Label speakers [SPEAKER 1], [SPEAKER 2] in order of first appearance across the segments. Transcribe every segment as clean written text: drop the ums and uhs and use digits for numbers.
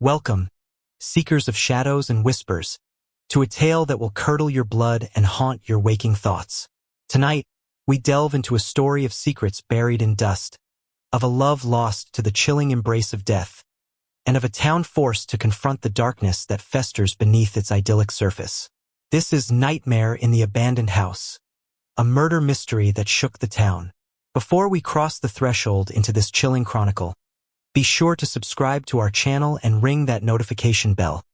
[SPEAKER 1] Welcome, seekers of shadows and whispers, to a tale that will curdle your blood and haunt your waking thoughts. Tonight, we delve into a story of secrets buried in dust, of a love lost to the chilling embrace of death, and of a town forced to confront the darkness that festers beneath its idyllic surface. This is Nightmare in the Abandoned House, a murder mystery that shook the town. Before we cross the threshold into this chilling chronicle, be sure to subscribe to our channel and ring that notification bell,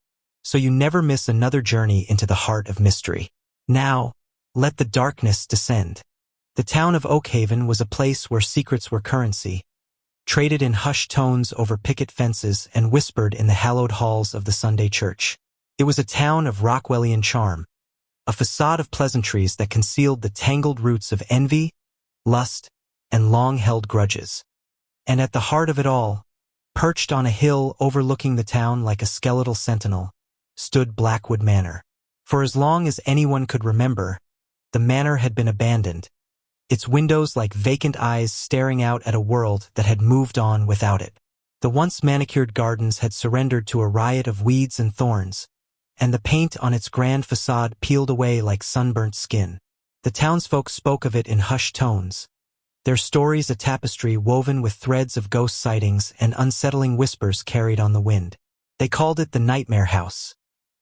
[SPEAKER 1] so you never miss another journey into the heart of mystery. Now, let the darkness descend. The town of Oakhaven was a place where secrets were currency, traded in hushed tones over picket fences and whispered in the hallowed halls of the Sunday church. It was a town of Rockwellian charm, a facade of pleasantries that concealed the tangled roots of envy, lust, and long-held grudges. And at the heart of it all, perched on a hill overlooking the town like a skeletal sentinel, stood Blackwood Manor. For as long as anyone could remember, the manor had been abandoned, its windows like vacant eyes staring out at a world that had moved on without it. The once manicured gardens had surrendered to a riot of weeds and thorns, and the paint on its grand facade peeled away like sunburnt skin. The townsfolk spoke of it in hushed tones, their stories a tapestry woven with threads of ghost sightings and unsettling whispers carried on the wind. They called it the Nightmare House,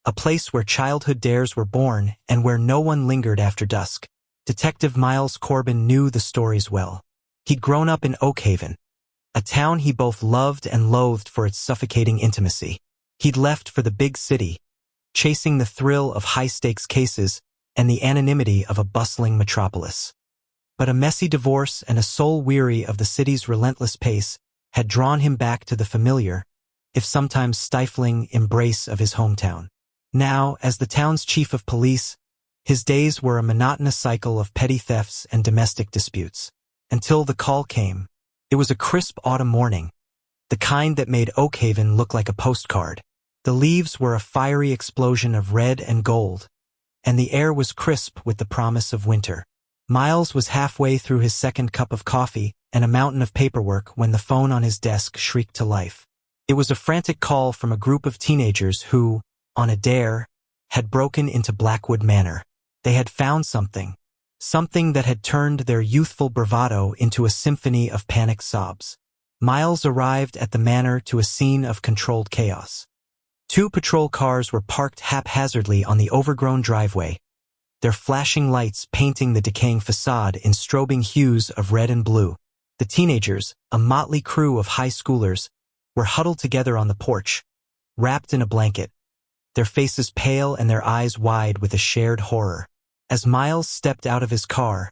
[SPEAKER 1] a place where childhood dares were born and where no one lingered after dusk. Detective Miles Corbin knew the stories well. He'd grown up in Oakhaven, a town he both loved and loathed for its suffocating intimacy. He'd left for the big city, chasing the thrill of high-stakes cases and the anonymity of a bustling metropolis. But a messy divorce and a soul weary of the city's relentless pace had drawn him back to the familiar, if sometimes stifling, embrace of his hometown. Now, as the town's chief of police, his days were a monotonous cycle of petty thefts and domestic disputes. Until the call came. It was a crisp autumn morning, the kind that made Oakhaven look like a postcard. The leaves were a fiery explosion of red and gold, and the air was crisp with the promise of winter. Miles was halfway through his second cup of coffee and a mountain of paperwork when the phone on his desk shrieked to life. It was a frantic call from a group of teenagers who, on a dare, had broken into Blackwood Manor. They had found something that had turned their youthful bravado into a symphony of panicked sobs. Miles arrived at the manor to a scene of controlled chaos. 2 patrol cars were parked haphazardly on the overgrown driveway, their flashing lights painting the decaying facade in strobing hues of red and blue. The teenagers, a motley crew of high schoolers, were huddled together on the porch, wrapped in a blanket, their faces pale and their eyes wide with a shared horror. As Miles stepped out of his car,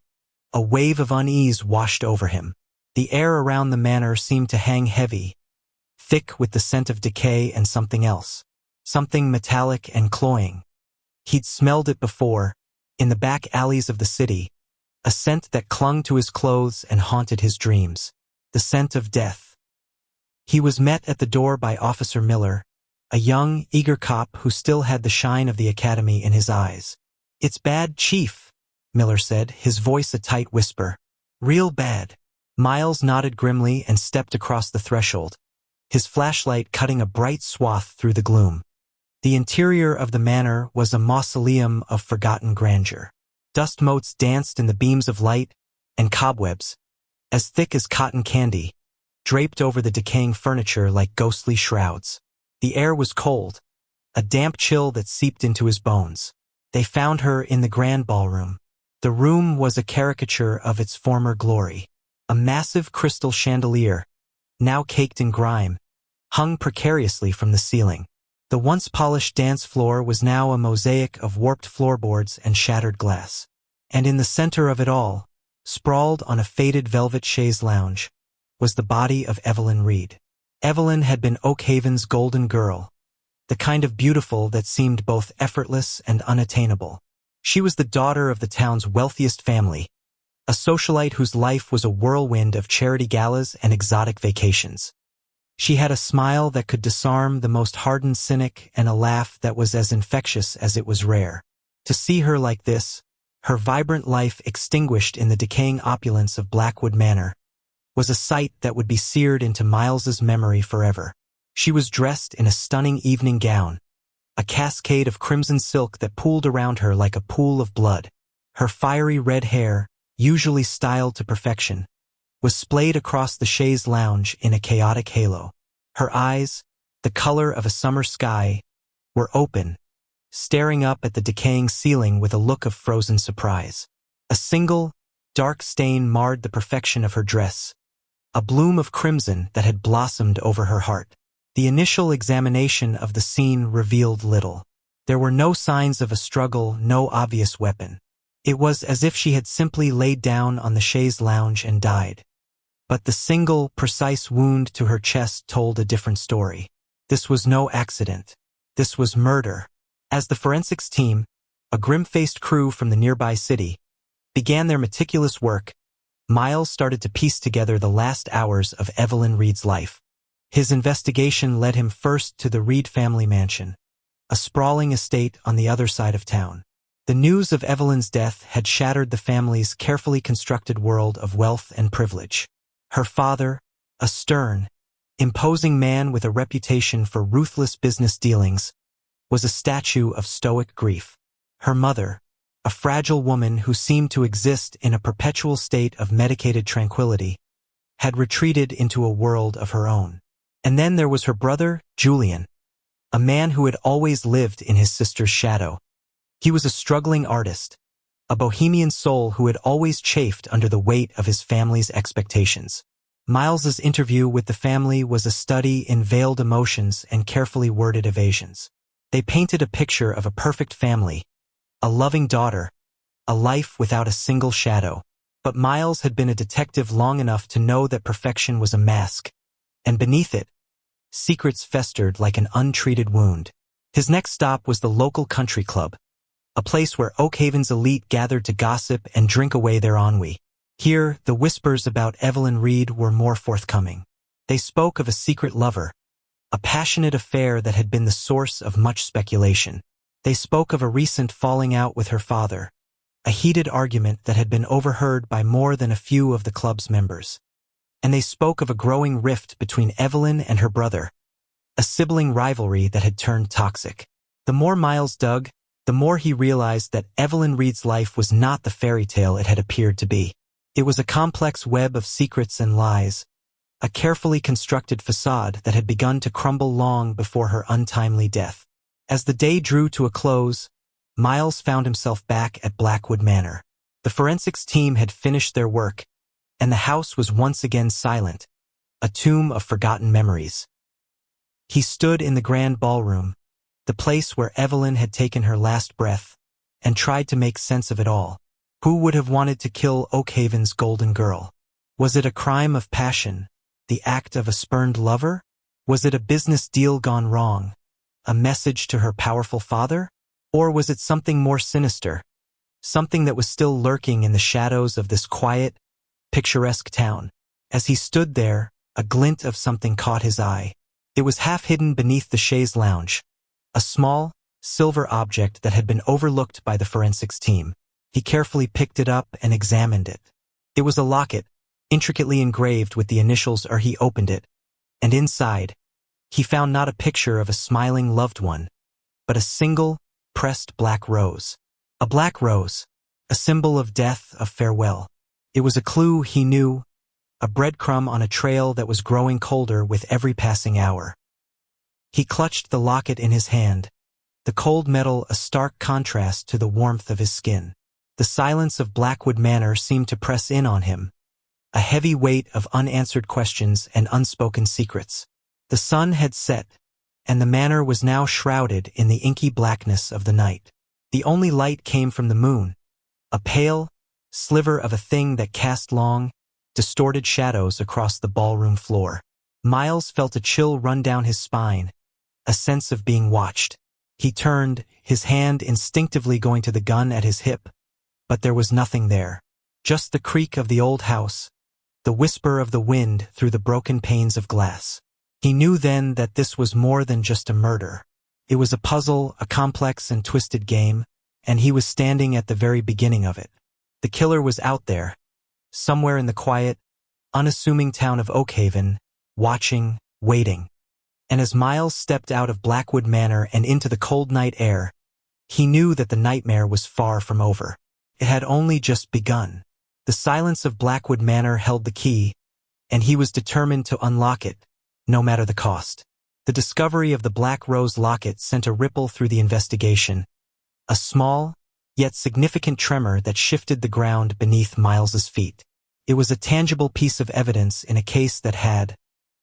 [SPEAKER 1] a wave of unease washed over him. The air around the manor seemed to hang heavy, thick with the scent of decay and something else, something metallic and cloying. He'd smelled it before, in the back alleys of the city, a scent that clung to his clothes and haunted his dreams, the scent of death. He was met at the door by Officer Miller, a young, eager cop who still had the shine of the academy in his eyes. "It's bad, Chief," Miller said, his voice a tight whisper. "Real bad." Miles nodded grimly and stepped across the threshold, his flashlight cutting a bright swath through the gloom. The interior of the manor was a mausoleum of forgotten grandeur. Dust motes danced in the beams of light, and cobwebs, as thick as cotton candy, draped over the decaying furniture like ghostly shrouds. The air was cold, a damp chill that seeped into his bones. They found her in the grand ballroom. The room was a caricature of its former glory. A massive crystal chandelier, now caked in grime, hung precariously from the ceiling. The once polished dance floor was now a mosaic of warped floorboards and shattered glass. And in the center of it all, sprawled on a faded velvet chaise lounge, was the body of Evelyn Reed. Evelyn had been Oakhaven's golden girl, the kind of beautiful that seemed both effortless and unattainable. She was the daughter of the town's wealthiest family, a socialite whose life was a whirlwind of charity galas and exotic vacations. She had a smile that could disarm the most hardened cynic and a laugh that was as infectious as it was rare. To see her like this, her vibrant life extinguished in the decaying opulence of Blackwood Manor, was a sight that would be seared into Miles's memory forever. She was dressed in a stunning evening gown, a cascade of crimson silk that pooled around her like a pool of blood. Her fiery red hair, usually styled to perfection, was splayed across the chaise lounge in a chaotic halo. Her eyes, the color of a summer sky, were open, staring up at the decaying ceiling with a look of frozen surprise. A single, dark stain marred the perfection of her dress, a bloom of crimson that had blossomed over her heart. The initial examination of the scene revealed little. There were no signs of a struggle, no obvious weapon. It was as if she had simply laid down on the chaise lounge and died. But the single, precise wound to her chest told a different story. This was no accident. This was murder. As the forensics team, a grim-faced crew from the nearby city, began their meticulous work, Miles started to piece together the last hours of Evelyn Reed's life. His investigation led him first to the Reed family mansion, a sprawling estate on the other side of town. The news of Evelyn's death had shattered the family's carefully constructed world of wealth and privilege. Her father, a stern, imposing man with a reputation for ruthless business dealings, was a statue of stoic grief. Her mother, a fragile woman who seemed to exist in a perpetual state of medicated tranquility, had retreated into a world of her own. And then there was her brother, Julian, a man who had always lived in his sister's shadow. He was a struggling artist, a bohemian soul who had always chafed under the weight of his family's expectations. Miles's interview with the family was a study in veiled emotions and carefully worded evasions. They painted a picture of a perfect family, a loving daughter, a life without a single shadow. But Miles had been a detective long enough to know that perfection was a mask, and beneath it, secrets festered like an untreated wound. His next stop was the local country club, a place where Oakhaven's elite gathered to gossip and drink away their ennui. Here, the whispers about Evelyn Reed were more forthcoming. They spoke of a secret lover, a passionate affair that had been the source of much speculation. They spoke of a recent falling out with her father, a heated argument that had been overheard by more than a few of the club's members. And they spoke of a growing rift between Evelyn and her brother, a sibling rivalry that had turned toxic. The more Miles dug, the more he realized that Evelyn Reed's life was not the fairy tale it had appeared to be. It was a complex web of secrets and lies, a carefully constructed facade that had begun to crumble long before her untimely death. As the day drew to a close, Miles found himself back at Blackwood Manor. The forensics team had finished their work, and the house was once again silent, a tomb of forgotten memories. He stood in the grand ballroom, the place where Evelyn had taken her last breath, and tried to make sense of it all. Who would have wanted to kill Oakhaven's golden girl? Was it a crime of passion, the act of a spurned lover? Was it a business deal gone wrong, a message to her powerful father? Or was it something more sinister, something that was still lurking in the shadows of this quiet, picturesque town? As he stood there, a glint of something caught his eye. It was half hidden beneath the chaise lounge, a small, silver object that had been overlooked by the forensics team. He carefully picked it up and examined it. It was a locket, intricately engraved with the initials. He opened it, and inside, he found not a picture of a smiling loved one, but a single, pressed black rose. A black rose, a symbol of death, of farewell. It was a clue he knew, a breadcrumb on a trail that was growing colder with every passing hour. He clutched the locket in his hand, the cold metal a stark contrast to the warmth of his skin. The silence of Blackwood Manor seemed to press in on him, a heavy weight of unanswered questions and unspoken secrets. The sun had set, and the manor was now shrouded in the inky blackness of the night. The only light came from the moon, a pale sliver of a thing that cast long, distorted shadows across the ballroom floor. Miles felt a chill run down his spine, a sense of being watched. He turned, his hand instinctively going to the gun at his hip, but there was nothing there. Just the creak of the old house, the whisper of the wind through the broken panes of glass. He knew then that this was more than just a murder. It was a puzzle, a complex and twisted game, and he was standing at the very beginning of it. The killer was out there, somewhere in the quiet, unassuming town of Oakhaven, watching, waiting. And as Miles stepped out of Blackwood Manor and into the cold night air, he knew that the nightmare was far from over. It had only just begun. The silence of Blackwood Manor held the key, and he was determined to unlock it, no matter the cost. The discovery of the Black Rose locket sent a ripple through the investigation, a small, yet significant tremor that shifted the ground beneath Miles's feet. It was a tangible piece of evidence in a case that had,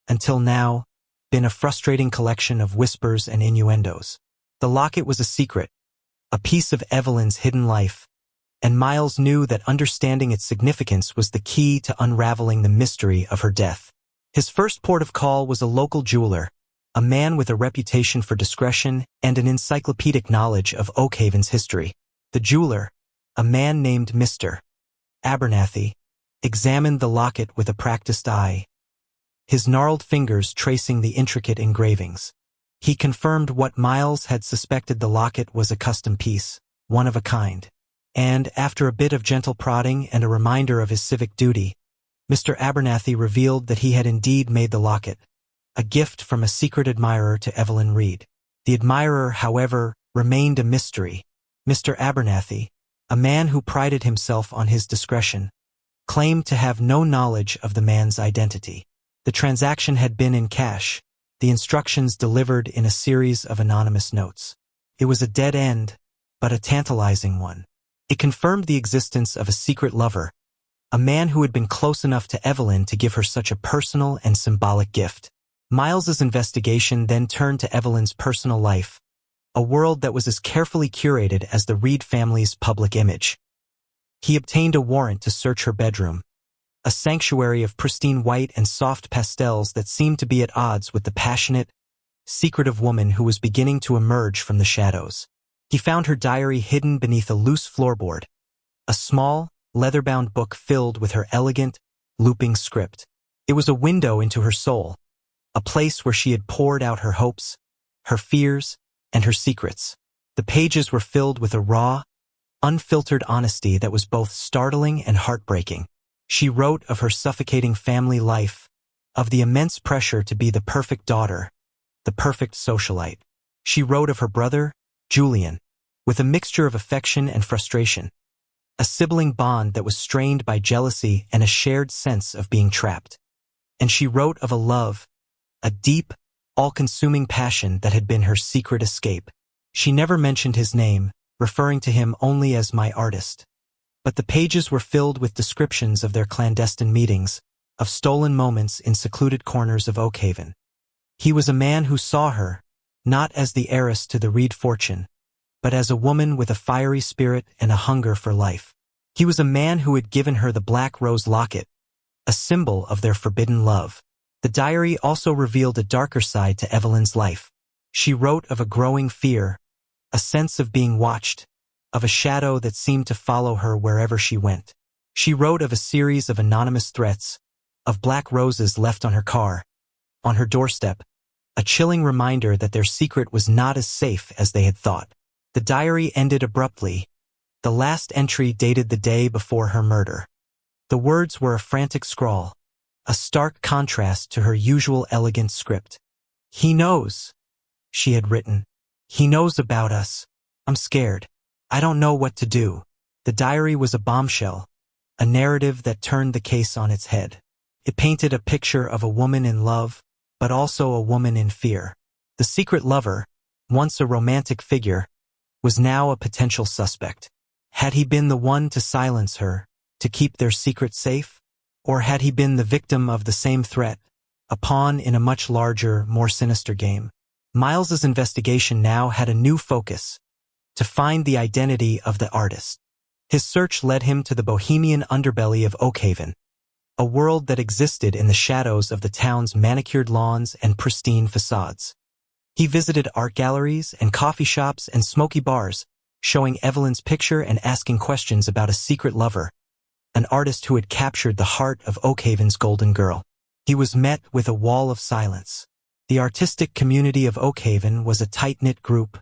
[SPEAKER 1] until now, been a frustrating collection of whispers and innuendos. The locket was a secret, a piece of Evelyn's hidden life, and Miles knew that understanding its significance was the key to unraveling the mystery of her death. His first port of call was a local jeweler, a man with a reputation for discretion and an encyclopedic knowledge of Oakhaven's history. The jeweler, a man named Mr. Abernathy, examined the locket with a practiced eye, his gnarled fingers tracing the intricate engravings. He confirmed what Miles had suspected: the locket was a custom piece, one of a kind. And, after a bit of gentle prodding and a reminder of his civic duty, Mr. Abernathy revealed that he had indeed made the locket, a gift from a secret admirer to Evelyn Reed. The admirer, however, remained a mystery. Mr. Abernathy, a man who prided himself on his discretion, claimed to have no knowledge of the man's identity. The transaction had been in cash, the instructions delivered in a series of anonymous notes. It was a dead end, but a tantalizing one. It confirmed the existence of a secret lover, a man who had been close enough to Evelyn to give her such a personal and symbolic gift. Miles's investigation then turned to Evelyn's personal life, a world that was as carefully curated as the Reed family's public image. He obtained a warrant to search her bedroom, a sanctuary of pristine white and soft pastels that seemed to be at odds with the passionate, secretive woman who was beginning to emerge from the shadows. He found her diary hidden beneath a loose floorboard, a small, leather-bound book filled with her elegant, looping script. It was a window into her soul, a place where she had poured out her hopes, her fears, and her secrets. The pages were filled with a raw, unfiltered honesty that was both startling and heartbreaking. She wrote of her suffocating family life, of the immense pressure to be the perfect daughter, the perfect socialite. She wrote of her brother, Julian, with a mixture of affection and frustration, a sibling bond that was strained by jealousy and a shared sense of being trapped. And she wrote of a love, a deep, all-consuming passion that had been her secret escape. She never mentioned his name, referring to him only as my artist. But the pages were filled with descriptions of their clandestine meetings, of stolen moments in secluded corners of Oakhaven. He was a man who saw her, not as the heiress to the Reed fortune, but as a woman with a fiery spirit and a hunger for life. He was a man who had given her the Black Rose locket, a symbol of their forbidden love. The diary also revealed a darker side to Evelyn's life. She wrote of a growing fear, a sense of being watched, of a shadow that seemed to follow her wherever she went. She wrote of a series of anonymous threats, of black roses left on her car, on her doorstep, a chilling reminder that their secret was not as safe as they had thought. The diary ended abruptly. The last entry dated the day before her murder. The words were a frantic scrawl, a stark contrast to her usual elegant script. "He knows," she had written. "He knows about us. I'm scared. I don't know what to do." The diary was a bombshell, a narrative that turned the case on its head. It painted a picture of a woman in love, but also a woman in fear. The secret lover, once a romantic figure, was now a potential suspect. Had he been the one to silence her, to keep their secret safe? Or had he been the victim of the same threat, a pawn in a much larger, more sinister game? Miles's investigation now had a new focus: to find the identity of the artist. His search led him to the bohemian underbelly of Oakhaven, a world that existed in the shadows of the town's manicured lawns and pristine facades. He visited art galleries and coffee shops and smoky bars, showing Evelyn's picture and asking questions about a secret lover, an artist who had captured the heart of Oakhaven's golden girl. He was met with a wall of silence. The artistic community of Oakhaven was a tight-knit group,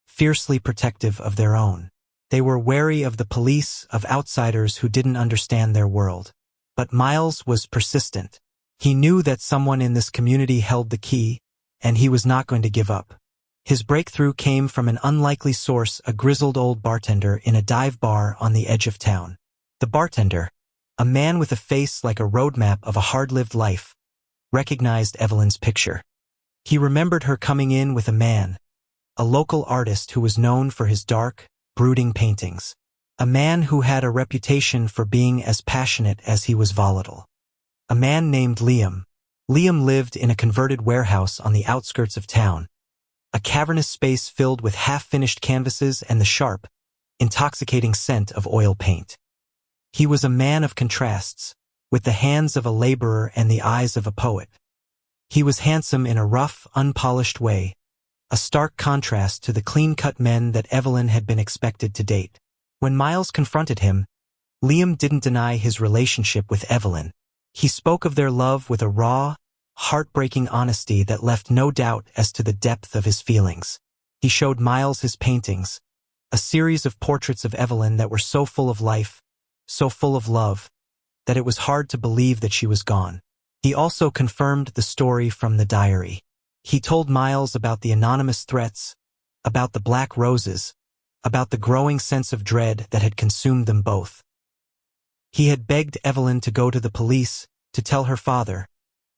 [SPEAKER 1] fiercely protective of their own. They were wary of the police, of outsiders who didn't understand their world. But Miles was persistent. He knew that someone in this community held the key, and he was not going to give up. His breakthrough came from an unlikely source, a grizzled old bartender in a dive bar on the edge of town. The bartender, a man with a face like a roadmap of a hard-lived life, recognized Evelyn's picture. He remembered her coming in with a man, a local artist who was known for his dark, brooding paintings. A man who had a reputation for being as passionate as he was volatile. A man named Liam. Liam lived in a converted warehouse on the outskirts of town, a cavernous space filled with half-finished canvases and the sharp, intoxicating scent of oil paint. He was a man of contrasts, with the hands of a laborer and the eyes of a poet. He was handsome in a rough, unpolished way, a stark contrast to the clean-cut men that Evelyn had been expected to date. When Miles confronted him, Liam didn't deny his relationship with Evelyn. He spoke of their love with a raw, heartbreaking honesty that left no doubt as to the depth of his feelings. He showed Miles his paintings, a series of portraits of Evelyn that were so full of life, so full of love, that it was hard to believe that she was gone. He also confirmed the story from the diary. He told Miles about the anonymous threats, about the black roses, about the growing sense of dread that had consumed them both. He had begged Evelyn to go to the police, to tell her father,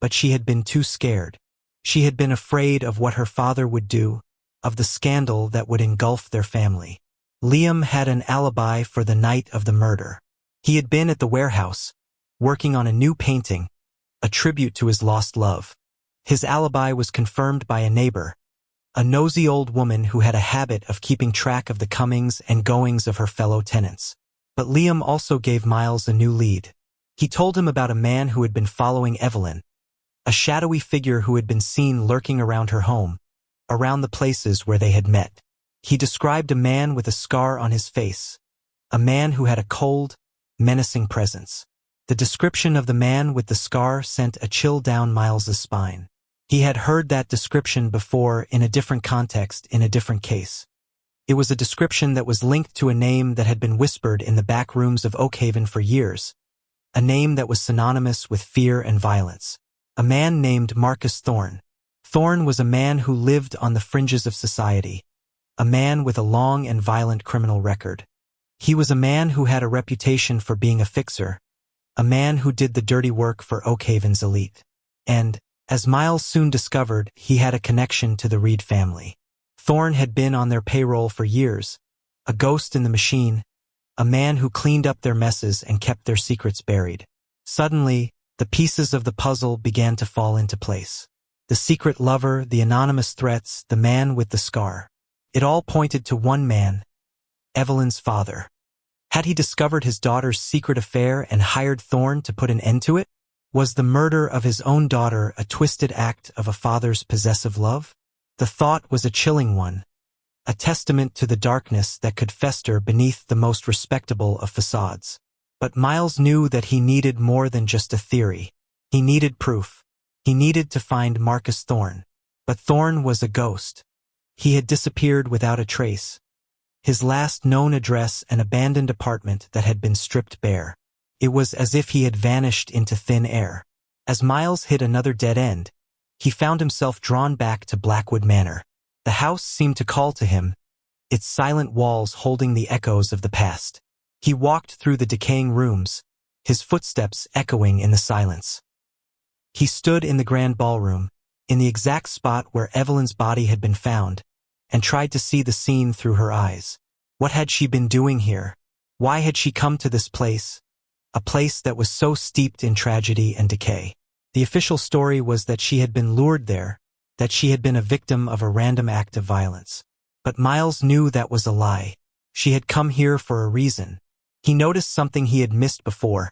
[SPEAKER 1] but she had been too scared. She had been afraid of what her father would do, of the scandal that would engulf their family. Liam had an alibi for the night of the murder. He had been at the warehouse, working on a new painting, a tribute to his lost love. His alibi was confirmed by a neighbor, a nosy old woman who had a habit of keeping track of the comings and goings of her fellow tenants. But Liam also gave Miles a new lead. He told him about a man who had been following Evelyn, a shadowy figure who had been seen lurking around her home, around the places where they had met. He described a man with a scar on his face, a man who had a cold, menacing presence. The description of the man with the scar sent a chill down Miles's spine. He had heard that description before in a different context, in a different case. It was a description that was linked to a name that had been whispered in the back rooms of Oakhaven for years, a name that was synonymous with fear and violence. A man named Marcus Thorne. Thorne was a man who lived on the fringes of society, a man with a long and violent criminal record. He was a man who had a reputation for being a fixer, a man who did the dirty work for Oakhaven's elite. And, as Miles soon discovered, he had a connection to the Reed family. Thorne had been on their payroll for years, a ghost in the machine, a man who cleaned up their messes and kept their secrets buried. Suddenly, the pieces of the puzzle began to fall into place. The secret lover, the anonymous threats, the man with the scar. It all pointed to one man, Evelyn's father. Had he discovered his daughter's secret affair and hired Thorne to put an end to it? Was the murder of his own daughter a twisted act of a father's possessive love? The thought was a chilling one, a testament to the darkness that could fester beneath the most respectable of facades. But Miles knew that he needed more than just a theory. He needed proof. He needed to find Marcus Thorne. But Thorne was a ghost. He had disappeared without a trace. His last known address, an abandoned apartment that had been stripped bare. It was as if he had vanished into thin air. As Miles hit another dead end, he found himself drawn back to Blackwood Manor. The house seemed to call to him, its silent walls holding the echoes of the past. He walked through the decaying rooms, his footsteps echoing in the silence. He stood in the grand ballroom, in the exact spot where Evelyn's body had been found, and tried to see the scene through her eyes. What had she been doing here? Why had she come to this place? A place that was so steeped in tragedy and decay. The official story was that she had been lured there, that she had been a victim of a random act of violence. But Miles knew that was a lie. She had come here for a reason. He noticed something he had missed before,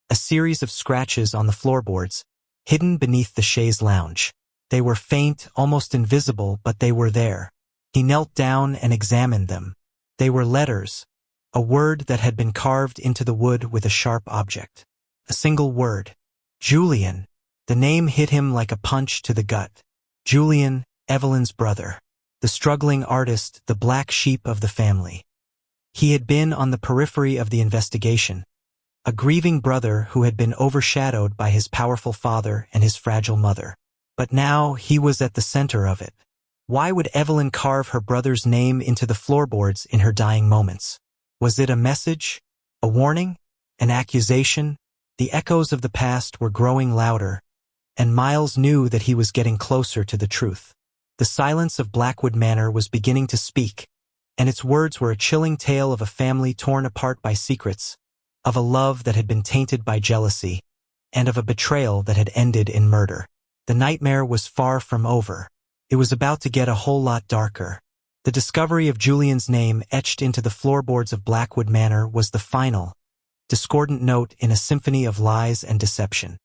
[SPEAKER 1] a series of scratches on the floorboards, hidden beneath the chaise lounge. They were faint, almost invisible, but they were there. He knelt down and examined them. They were letters, a word that had been carved into the wood with a sharp object. A single word. Julian. The name hit him like a punch to the gut. Julian, Evelyn's brother. The struggling artist, the black sheep of the family. He had been on the periphery of the investigation, a grieving brother who had been overshadowed by his powerful father and his fragile mother. But now he was at the center of it. Why would Evelyn carve her brother's name into the floorboards in her dying moments? Was it a message? A warning? An accusation? The echoes of the past were growing louder, and Miles knew that he was getting closer to the truth. The silence of Blackwood Manor was beginning to speak, and its words were a chilling tale of a family torn apart by secrets, of a love that had been tainted by jealousy, and of a betrayal that had ended in murder. The nightmare was far from over. It was about to get a whole lot darker. The discovery of Julian's name etched into the floorboards of Blackwood Manor was the final, discordant note in a symphony of lies and deception.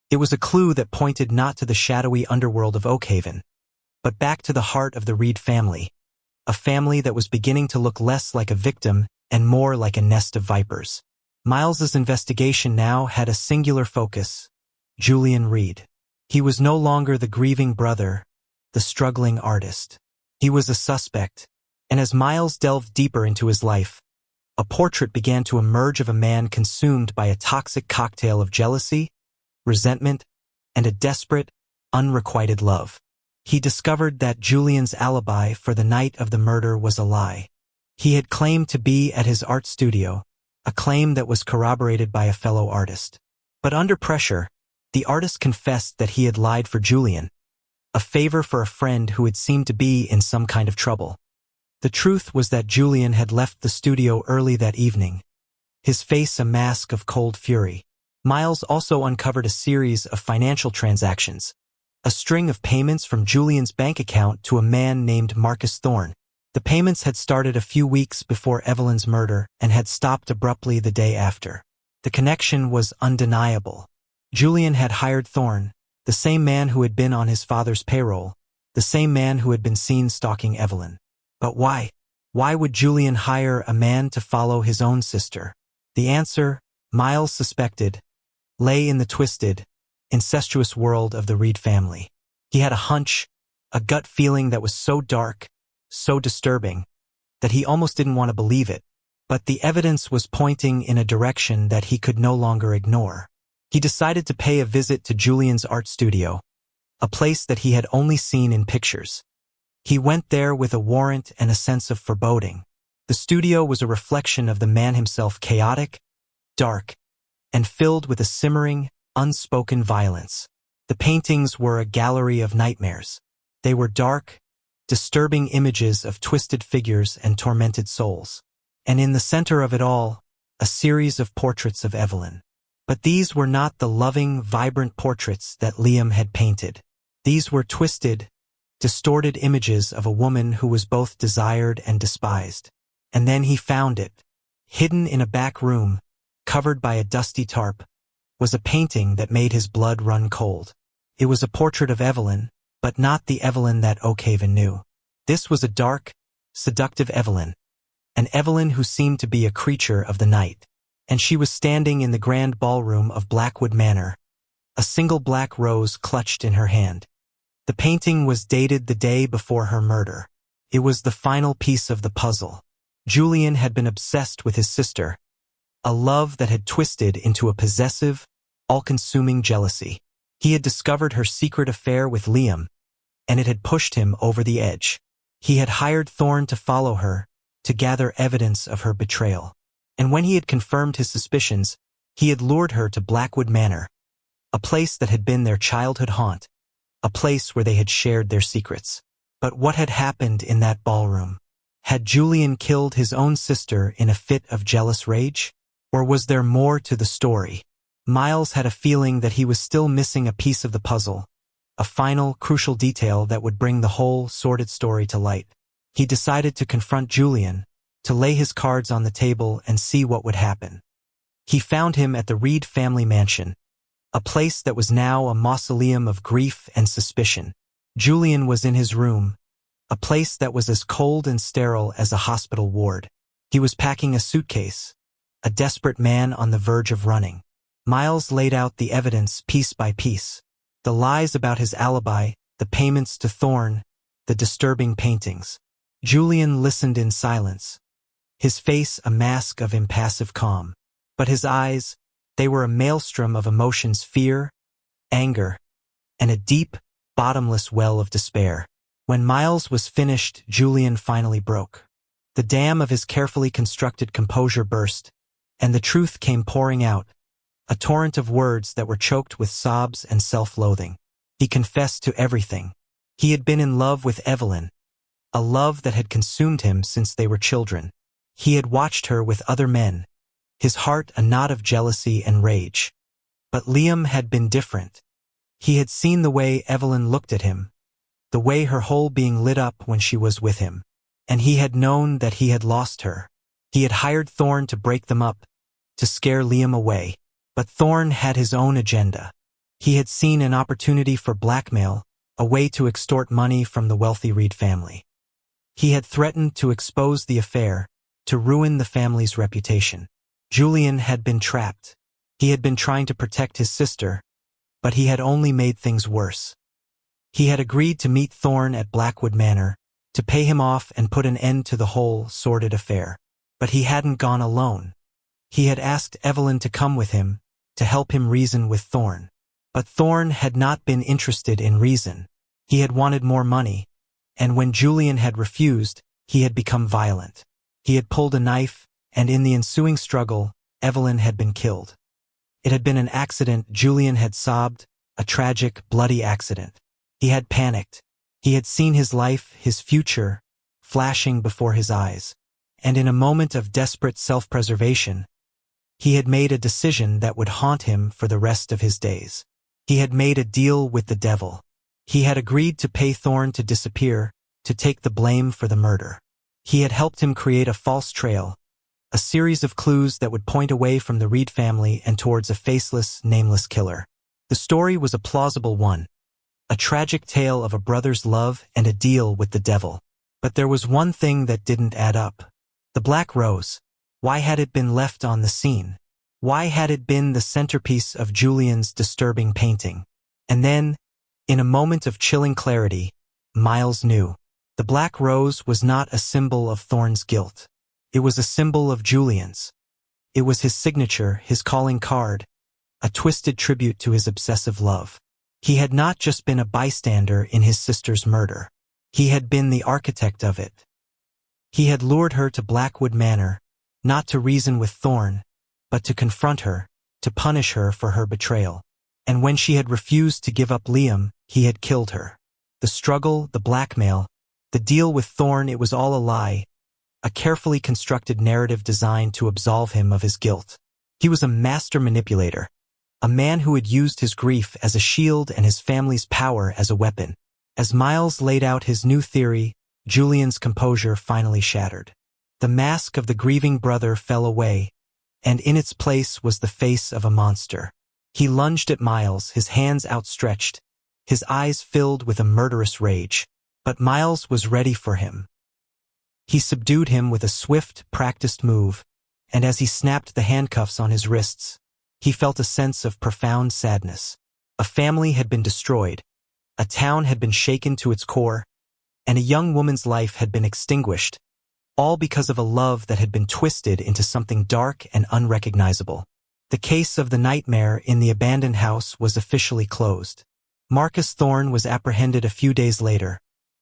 [SPEAKER 1] It was a clue that pointed not to the shadowy underworld of Oakhaven, but back to the heart of the Reed family, a family that was beginning to look less like a victim and more like a nest of vipers. Miles's investigation now had a singular focus: Julian Reed. He was no longer the grieving brother, the struggling artist. He was a suspect, and as Miles delved deeper into his life, a portrait began to emerge of a man consumed by a toxic cocktail of jealousy, resentment, and a desperate, unrequited love. He discovered that Julian's alibi for the night of the murder was a lie. He had claimed to be at his art studio, a claim that was corroborated by a fellow artist. But under pressure, the artist confessed that he had lied for Julian, a favor for a friend who had seemed to be in some kind of trouble. The truth was that Julian had left the studio early that evening, his face a mask of cold fury. Miles also uncovered a series of financial transactions, a string of payments from Julian's bank account to a man named Marcus Thorne. The payments had started a few weeks before Evelyn's murder and had stopped abruptly the day after. The connection was undeniable. Julian had hired Thorne, the same man who had been on his father's payroll, the same man who had been seen stalking Evelyn. But why? Why would Julian hire a man to follow his own sister? The answer, Miles suspected, lay in the twisted, incestuous world of the Reed family. He had a hunch, a gut feeling that was so dark, so disturbing, that he almost didn't want to believe it. But the evidence was pointing in a direction that he could no longer ignore. He decided to pay a visit to Julian's art studio, a place that he had only seen in pictures. He went there with a warrant and a sense of foreboding. The studio was a reflection of the man himself, chaotic, dark, and filled with a simmering, unspoken violence. The paintings were a gallery of nightmares. They were dark, disturbing images of twisted figures and tormented souls. And in the center of it all, a series of portraits of Evelyn. But these were not the loving, vibrant portraits that Liam had painted. These were twisted, distorted images of a woman who was both desired and despised. And then he found it. Hidden in a back room, covered by a dusty tarp, was a painting that made his blood run cold. It was a portrait of Evelyn, but not the Evelyn that Oakhaven knew. This was a dark, seductive Evelyn, an Evelyn who seemed to be a creature of the night. And she was standing in the grand ballroom of Blackwood Manor, a single black rose clutched in her hand. The painting was dated the day before her murder. It was the final piece of the puzzle. Julian had been obsessed with his sister, a love that had twisted into a possessive, all-consuming jealousy. He had discovered her secret affair with Liam, and it had pushed him over the edge. He had hired Thorne to follow her, to gather evidence of her betrayal. And when he had confirmed his suspicions, he had lured her to Blackwood Manor, a place that had been their childhood haunt, a place where they had shared their secrets. But what had happened in that ballroom? Had Julian killed his own sister in a fit of jealous rage? Or was there more to the story? Miles had a feeling that he was still missing a piece of the puzzle, a final, crucial detail that would bring the whole sordid story to light. He decided to confront Julian, to lay his cards on the table and see what would happen. He found him at the Reed family mansion, a place that was now a mausoleum of grief and suspicion. Julian was in his room, a place that was as cold and sterile as a hospital ward. He was packing a suitcase, a desperate man on the verge of running. Miles laid out the evidence piece by piece. The lies about his alibi, the payments to Thorne, the disturbing paintings. Julian listened in silence, his face a mask of impassive calm. But his eyes, they were a maelstrom of emotions: fear, anger, and a deep, bottomless well of despair. When Miles was finished, Julian finally broke. The dam of his carefully constructed composure burst, and the truth came pouring out, a torrent of words that were choked with sobs and self-loathing. He confessed to everything. He had been in love with Evelyn, a love that had consumed him since they were children. He had watched her with other men, his heart a knot of jealousy and rage. But Liam had been different. He had seen the way Evelyn looked at him, the way her whole being lit up when she was with him, and he had known that he had lost her. He had hired Thorne to break them up, to scare Liam away. But Thorne had his own agenda. He had seen an opportunity for blackmail, a way to extort money from the wealthy Reed family. He had threatened to expose the affair, to ruin the family's reputation. Julian had been trapped. He had been trying to protect his sister, but he had only made things worse. He had agreed to meet Thorne at Blackwood Manor, to pay him off and put an end to the whole sordid affair. But he hadn't gone alone. He had asked Evelyn to come with him, to help him reason with Thorne. But Thorne had not been interested in reason. He had wanted more money, and when Julian had refused, he had become violent. He had pulled a knife, and in the ensuing struggle, Evelyn had been killed. It had been an accident, Julian had sobbed, a tragic, bloody accident. He had panicked. He had seen his life, his future, flashing before his eyes. And in a moment of desperate self-preservation, he had made a decision that would haunt him for the rest of his days. He had made a deal with the devil. He had agreed to pay Thorne to disappear, to take the blame for the murder. He had helped him create a false trail, a series of clues that would point away from the Reed family and towards a faceless, nameless killer. The story was a plausible one, a tragic tale of a brother's love and a deal with the devil. But there was one thing that didn't add up. The Black Rose. Why had it been left on the scene? Why had it been the centerpiece of Julian's disturbing painting? And then, in a moment of chilling clarity, Miles knew. The Black Rose was not a symbol of Thorne's guilt. It was a symbol of Julian's. It was his signature, his calling card, a twisted tribute to his obsessive love. He had not just been a bystander in his sister's murder. He had been the architect of it. He had lured her to Blackwood Manor, not to reason with Thorne, but to confront her, to punish her for her betrayal. And when she had refused to give up Liam, he had killed her. The struggle, the blackmail, the deal with Thorne, it was all a lie, a carefully constructed narrative designed to absolve him of his guilt. He was a master manipulator, a man who had used his grief as a shield and his family's power as a weapon. As Miles laid out his new theory, Julian's composure finally shattered. The mask of the grieving brother fell away, and in its place was the face of a monster. He lunged at Miles, his hands outstretched, his eyes filled with a murderous rage. But Miles was ready for him. He subdued him with a swift, practiced move, and as he snapped the handcuffs on his wrists, he felt a sense of profound sadness. A family had been destroyed, a town had been shaken to its core, and a young woman's life had been extinguished, all because of a love that had been twisted into something dark and unrecognizable. The case of the nightmare in the abandoned house was officially closed. Marcus Thorne was apprehended a few days later,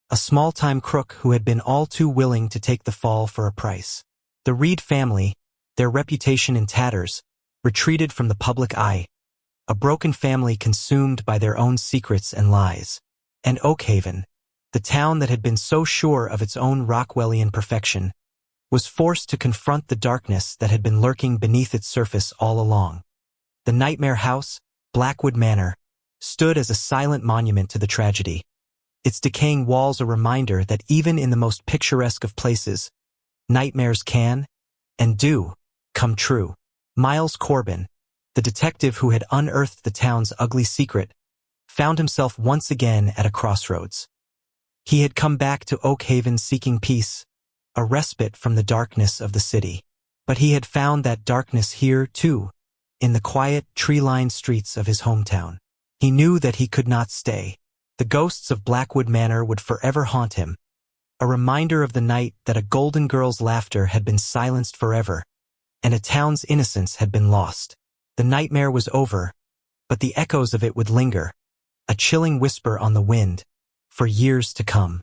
[SPEAKER 1] a small-time crook who had been all too willing to take the fall for a price. The Reed family, their reputation in tatters, retreated from the public eye, a broken family consumed by their own secrets and lies. And Oakhaven, the town that had been so sure of its own Rockwellian perfection, was forced to confront the darkness that had been lurking beneath its surface all along. The Nightmare House, Blackwood Manor, stood as a silent monument to the tragedy, its decaying walls a reminder that even in the most picturesque of places, nightmares can, and do, come true. Miles Corbin, the detective who had unearthed the town's ugly secret, found himself once again at a crossroads. He had come back to Oakhaven seeking peace, a respite from the darkness of the city. But he had found that darkness here, too, in the quiet, tree-lined streets of his hometown. He knew that he could not stay. The ghosts of Blackwood Manor would forever haunt him, a reminder of the night that a golden girl's laughter had been silenced forever, and a town's innocence had been lost. The nightmare was over, but the echoes of it would linger, a chilling whisper on the wind, for years to come.